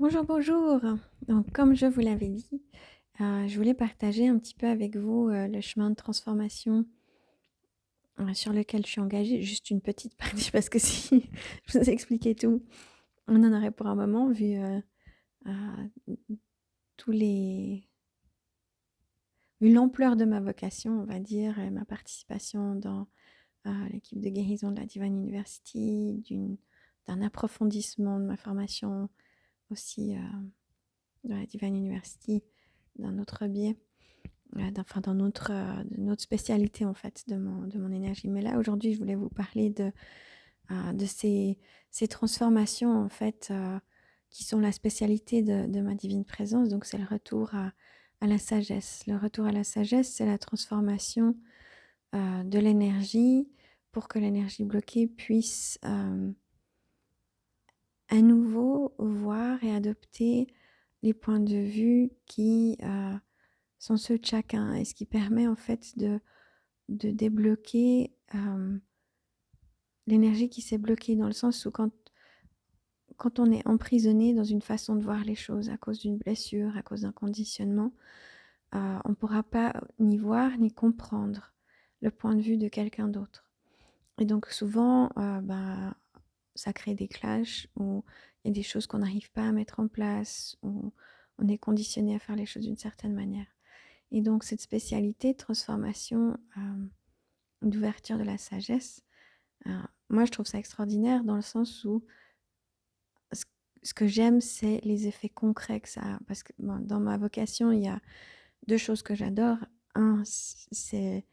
Bonjour, bonjour. Donc, comme je vous l'avais dit, je voulais partager un petit peu avec vous le chemin de transformation sur lequel je suis engagée. Juste une petite partie, parce que si je vous expliquais tout, on en aurait pour un moment, vu euh, tous les... vu l'ampleur de ma vocation, on va dire, et ma participation dans l'équipe de guérison de la Divine University, d'un approfondissement de ma formation aussi dans la Divine University, d'un autre biais. Dans notre spécialité en fait de mon énergie. Mais là aujourd'hui, je voulais vous parler de ces transformations en fait qui sont la spécialité de ma divine présence. Donc c'est le retour à la sagesse. Le retour à la sagesse, c'est la transformation de l'énergie pour que l'énergie bloquée puisse à nouveau voir et adopter les points de vue qui sont ceux de chacun, et ce qui permet en fait de débloquer l'énergie qui s'est bloquée, dans le sens où quand on est emprisonné dans une façon de voir les choses à cause d'une blessure, à cause d'un conditionnement, on ne pourra pas ni voir ni comprendre le point de vue de quelqu'un d'autre. Et donc souvent, ça crée des clashs où il y a des choses qu'on n'arrive pas à mettre en place, où on est conditionné à faire les choses d'une certaine manière. Et donc cette spécialité de transformation, d'ouverture de la sagesse, moi je trouve ça extraordinaire dans le sens où ce, ce que j'aime, c'est les effets concrets que ça a. Parce que bon, dans ma vocation, il y a deux choses que j'adore. Un, c'est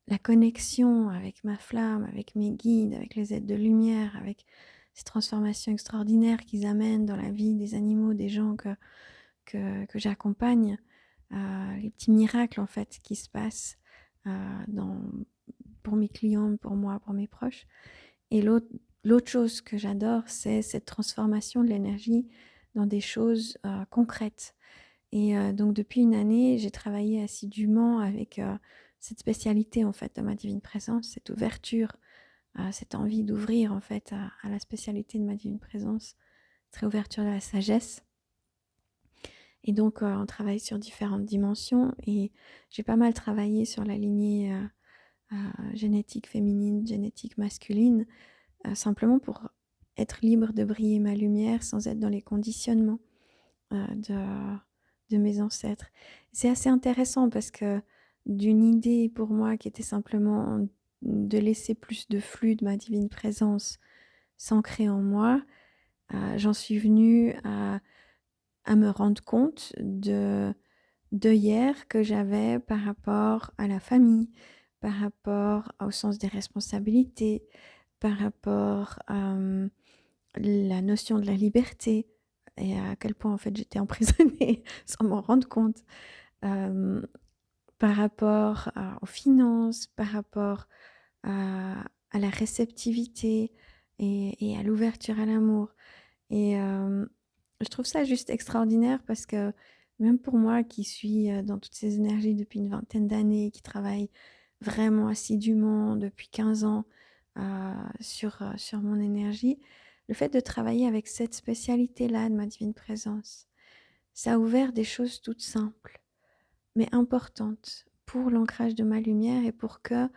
la connexion avec ma flamme, avec mes guides, avec les êtres de lumière, avec ces transformations extraordinaires qu'ils amènent dans la vie des animaux, des gens que j'accompagne, les petits miracles en fait qui se passent dans, pour mes clients, pour moi, pour mes proches. Et l'autre chose que j'adore, c'est cette transformation de l'énergie dans des choses concrètes. Et donc depuis une année, j'ai travaillé assidûment avec cette spécialité en fait de ma divine présence, cette ouverture, cette envie d'ouvrir en fait à la spécialité de ma divine présence, cette ouverture de la sagesse. Et donc on travaille sur différentes dimensions, et j'ai pas mal travaillé sur la lignée génétique féminine, génétique masculine, simplement pour être libre de briller ma lumière sans être dans les conditionnements de mes ancêtres. C'est assez intéressant parce que d'une idée pour moi qui était simplement de laisser plus de flux de ma divine présence s'ancrer en moi, j'en suis venue à me rendre compte de hier que j'avais par rapport à la famille, par rapport au sens des responsabilités, par rapport à la notion de la liberté, et à quel point en fait j'étais emprisonnée sans m'en rendre compte, euh, par rapport aux finances, par rapport à la réceptivité et à l'ouverture à l'amour. Et je trouve ça juste extraordinaire parce que même pour moi qui suis dans toutes ces énergies depuis une vingtaine d'années, qui travaille vraiment assidûment depuis 15 ans sur mon énergie, le fait de travailler avec cette spécialité-là de ma divine présence, ça a ouvert des choses toutes simples, mais importantes pour l'ancrage de ma lumière et pour que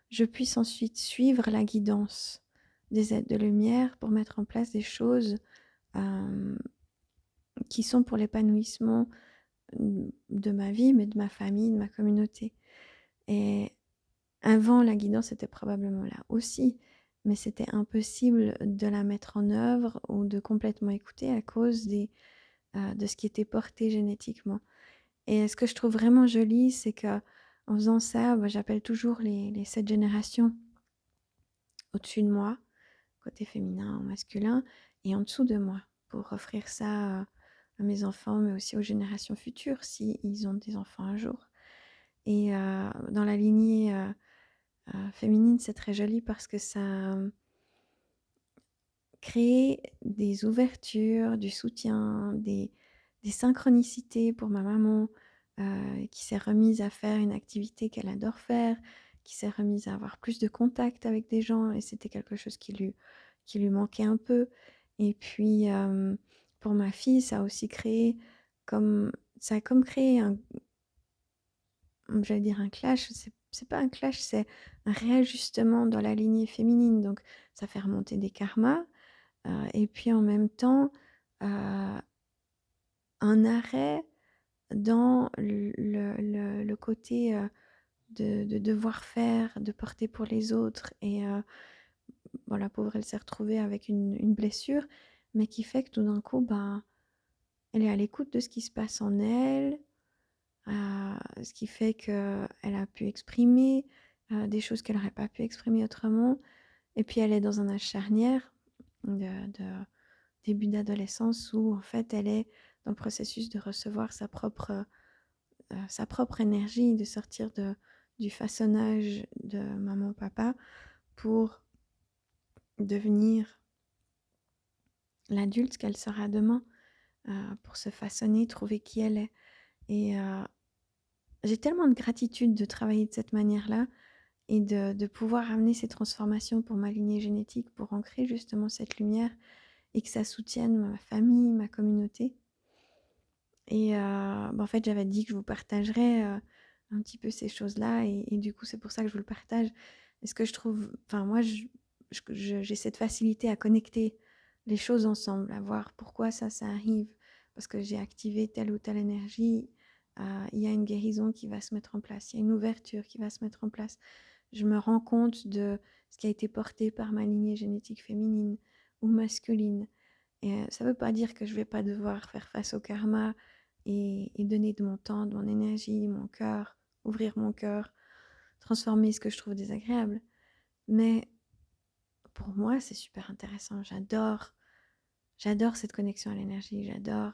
je puisse ensuite suivre la guidance des êtres de lumière pour mettre en place des choses euh, qui sont pour l'épanouissement de ma vie, mais de ma famille, de ma communauté. Et avant, la guidance était probablement là aussi, mais c'était impossible de la mettre en œuvre ou de complètement écouter à cause de ce qui était porté génétiquement. Et ce que je trouve vraiment joli, c'est que en faisant ça, j'appelle toujours les 7 générations au-dessus de moi, côté féminin ou masculin, et en dessous de moi, pour offrir ça à mes enfants, mais aussi aux générations futures, si ils ont des enfants un jour. Et dans la lignée féminine, c'est très joli parce que ça crée des ouvertures, du soutien, des synchronicités pour ma maman, qui s'est remise à faire une activité qu'elle adore faire, qui s'est remise à avoir plus de contact avec des gens, et c'était quelque chose qui lui manquait un peu. Et puis pour ma fille, ça a comme créé j'allais dire un clash, c'est pas un clash, c'est un réajustement dans la lignée féminine. Donc ça fait remonter des karmas, et puis en même temps, un arrêt dans le côté, de devoir faire, de porter pour les autres. Et bon, la pauvre, elle s'est retrouvée avec une blessure, mais qui fait que tout d'un coup, ben, elle est à l'écoute de ce qui se passe en elle, ce qui fait qu'elle a pu exprimer des choses qu'elle n'aurait pas pu exprimer autrement. Et puis elle est dans un âge charnière de début d'adolescence où en fait elle est dans le processus de recevoir sa propre énergie, de sortir du façonnage de maman-papa pour devenir l'adulte qu'elle sera demain, pour se façonner, trouver qui elle est. Et j'ai tellement de gratitude de travailler de cette manière-là et de pouvoir amener ces transformations pour ma lignée génétique, pour ancrer justement cette lumière et que ça soutienne ma famille, ma communauté. Et en fait, j'avais dit que je vous partagerais un petit peu ces choses-là et du coup, c'est pour ça que je vous le partage. Est-ce que je trouve, enfin moi, j'ai cette facilité à connecter les choses ensemble, à voir pourquoi ça arrive, parce que j'ai activé telle ou telle énergie. Il y a une guérison qui va se mettre en place, il y a une ouverture qui va se mettre en place. Je me rends compte de ce qui a été porté par ma lignée génétique féminine ou masculine. Et ça ne veut pas dire que je ne vais pas devoir faire face au karma et donner de mon temps, de mon énergie, mon cœur, ouvrir mon cœur, transformer ce que je trouve désagréable. Mais pour moi, c'est super intéressant. J'adore cette connexion à l'énergie, j'adore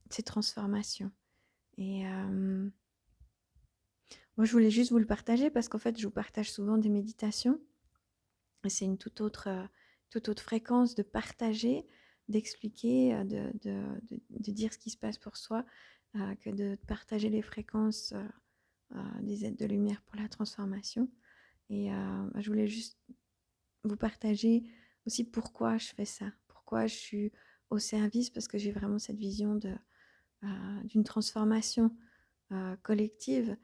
ces transformations. Et moi, je voulais juste vous le partager parce qu'en fait, je vous partage souvent des méditations. Et c'est une toute autre fréquence de partager, d'expliquer, de dire ce qui se passe pour soi, que de partager les fréquences des aides de lumière pour la transformation. Et je voulais juste vous partager aussi pourquoi je fais ça, pourquoi je suis au service, parce que j'ai vraiment cette vision d'une transformation collective.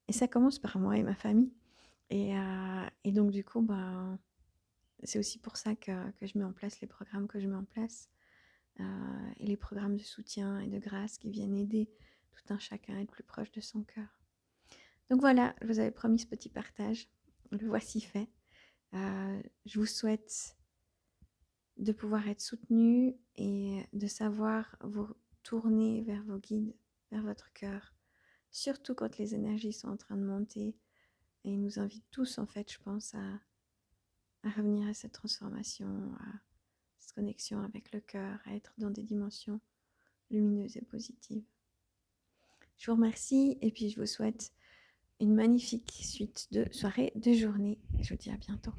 Et ça commence par moi et ma famille. Et donc, du coup, c'est aussi pour ça que je mets en place les programmes que je mets en place, et les programmes de soutien et de grâce qui viennent aider tout un chacun à être plus proche de son cœur. Donc voilà, je vous avais promis ce petit partage. Le voici fait. Je vous souhaite de pouvoir être soutenu et de savoir vous tourner vers vos guides, vers votre cœur, surtout quand les énergies sont en train de monter. Et ils nous invitent tous, en fait, je pense, à revenir à cette transformation, à cette connexion avec le cœur, à être dans des dimensions lumineuses et positives. Je vous remercie et puis je vous souhaite une magnifique suite de soirée, de journée. Je vous dis à bientôt.